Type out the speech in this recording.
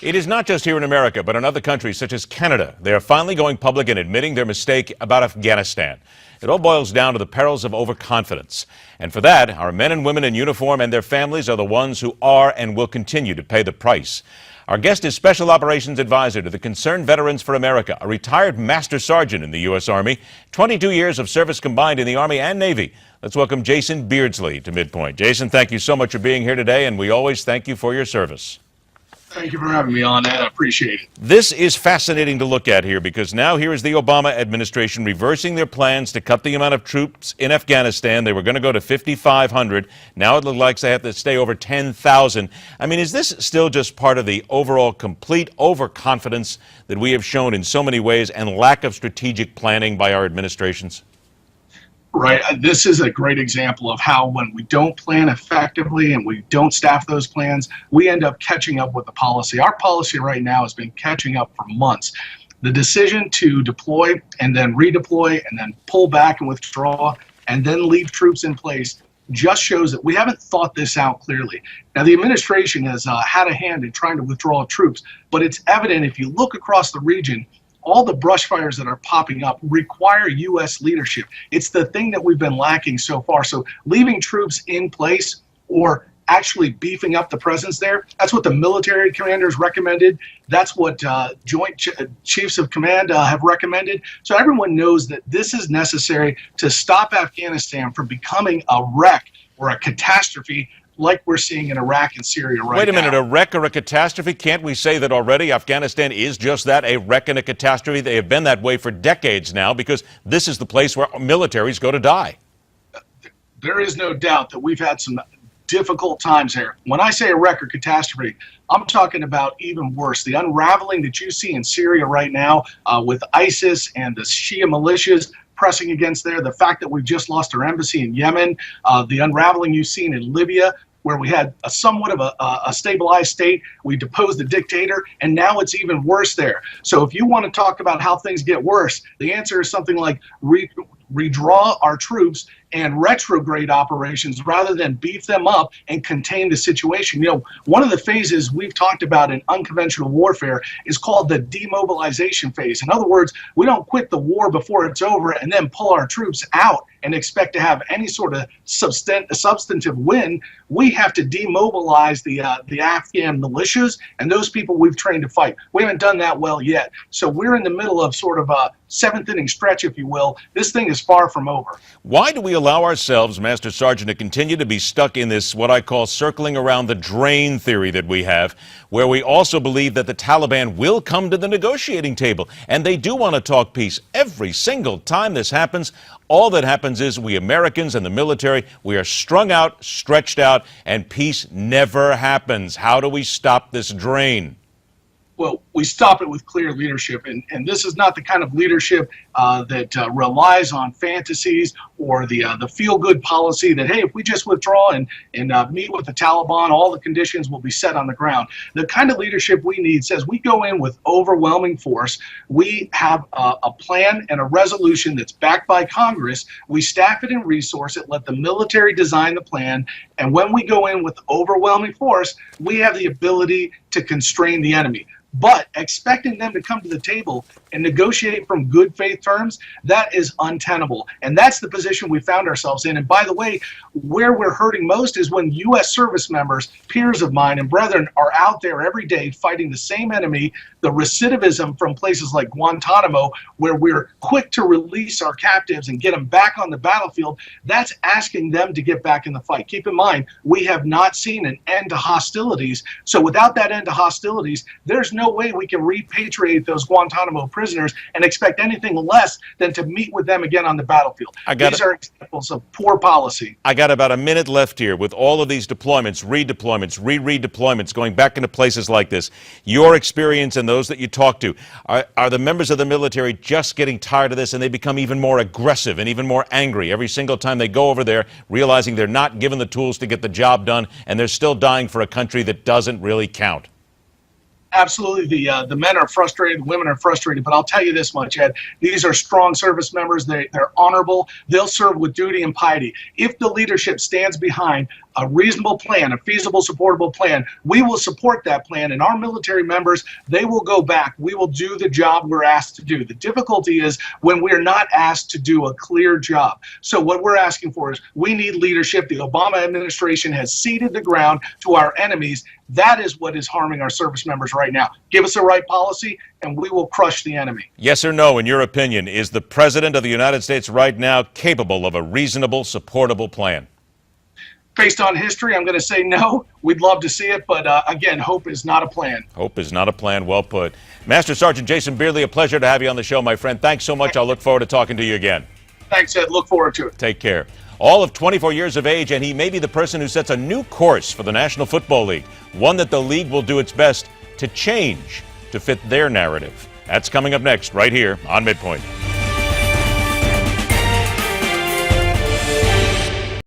It is not just here in America, but in other countries such as Canada. They are finally going public and admitting their mistake about Afghanistan. It all boils down to the perils of overconfidence. And for that, our men and women in uniform and their families are the ones who are and will continue to pay the price. Our guest is Special Operations Advisor to the Concerned Veterans for America, a retired Master Sergeant in the U.S. Army, 22 years of service combined in the Army and Navy. Let's welcome Jason Beardsley to MidPoint. Jason, thank you so much for being here today, and we always thank you for your service. Thank you for having me on, Ed. I appreciate it. This is fascinating to look at here because now here is the Obama administration reversing their plans to cut the amount of troops in Afghanistan. They were going to go to 5,500. Now it looks like they have to stay over 10,000. I mean, is this still just part of the overall complete overconfidence that we have shown in so many ways and lack of strategic planning by our administrations? Right. This is a great example of how when we don't plan effectively and we don't staff those plans, we end up catching up with the policy. Our policy right now has been catching up for months. The decision to deploy and then redeploy and then pull back and withdraw and then leave troops in place just shows that we haven't thought this out clearly. Now, the administration has had a hand in trying to withdraw troops, but it's evident if you look across the region, all the brush fires that are popping up require U.S. leadership. It's the thing that we've been lacking so far. So leaving troops in place or actually beefing up the presence there, that's what the military commanders recommended. That's what Joint Chiefs of Command have recommended. So everyone knows that this is necessary to stop Afghanistan from becoming a wreck or a catastrophe like we're seeing in Iraq and Syria right now. Wait a minute, a wreck or a catastrophe? Can't we say that already? Afghanistan is just that, a wreck and a catastrophe. They have been that way for decades now because this is the place where militaries go to die. There is no doubt that we've had some difficult times there. When I say a wreck or catastrophe, I'm talking about even worse. The unraveling that you see in Syria right now with ISIS and the Shia militias pressing against there, the fact that we've just lost our embassy in Yemen, the unraveling you've seen in Libya, where we had a somewhat of a stabilized state, we deposed the dictator, and now it's even worse there. So if you want to talk about how things get worse, the answer is something like redraw our troops and retrograde operations rather than beef them up and contain the situation. You know, one of the phases we've talked about in unconventional warfare is called the demobilization phase. In other words, we don't quit the war before it's over and then pull our troops out and expect to have any sort of substantive win. We have to demobilize the Afghan militias and those people we've trained to fight. We haven't done that well yet. So we're in the middle of sort of a seventh inning stretch, if you will. This thing is far from over. Why do we allow ourselves, Master Sergeant, to continue to be stuck in this, what I call circling around the drain theory that we have, where we also believe that the Taliban will come to the negotiating table, and they do want to talk peace? Every single time this happens, all that happens is we Americans and the military, we are strung out, stretched out, and peace never happens. How do we stop this drain? Well, we stop it with clear leadership, and this is not the kind of leadership that relies on fantasies or the feel-good policy that, hey, if we just withdraw and meet with the Taliban, all the conditions will be set on the ground. The kind of leadership we need says we go in with overwhelming force. We have a plan and a resolution that's backed by Congress. We staff it and resource it, let the military design the plan, and when we go in with overwhelming force, we have the ability to constrain the enemy. But expecting them to come to the table and negotiate from good faith terms, that is untenable. And that's the position we found ourselves in. And by the way, where we're hurting most is when U.S. service members, peers of mine and brethren, are out there every day fighting the same enemy, the recidivism from places like Guantanamo, where we're quick to release our captives and get them back on the battlefield. That's asking them to get back in the fight. Keep in mind, we have not seen an end to hostilities. So without that end to hostilities, there's no way we can repatriate those Guantanamo prisoners and expect anything less than to meet with them again on the battlefield. These are examples of poor policy. I got about a minute left here with all of these deployments, redeployments, redeployments, going back into places like this. Your experience and those that you talk to, are the members of the military just getting tired of this and they become even more aggressive and even more angry every single time they go over there, realizing they're not given the tools to get the job done and they're still dying for a country that doesn't really count? Absolutely, the men are frustrated, the women are frustrated, but I'll tell you this much, Ed. These are strong service members. They're honorable. They'll serve with duty and piety. If the leadership stands behind a reasonable plan, a feasible, supportable plan, we will support that plan. And our military members, they will go back. We will do the job we're asked to do. The difficulty is when we're not asked to do a clear job. So what we're asking for is we need leadership. The Obama administration has ceded the ground to our enemies. That is what is harming our service members right now. Give us the right policy, and we will crush the enemy. Yes or no, in your opinion, is the President of the United States right now capable of a reasonable, supportable plan? Based on history, I'm going to say no. We'd love to see it, but again, hope is not a plan. Hope is not a plan. Well put. Master Sergeant Jason Beardsley, a pleasure to have you on the show, my friend. Thanks so much. I'll look forward to talking to you again. Thanks, Ed. Look forward to it. Take care. All of 24 years of age, and he may be the person who sets a new course for the National Football League, one that the league will do its best to change to fit their narrative. That's coming up next, right here on MidPoint.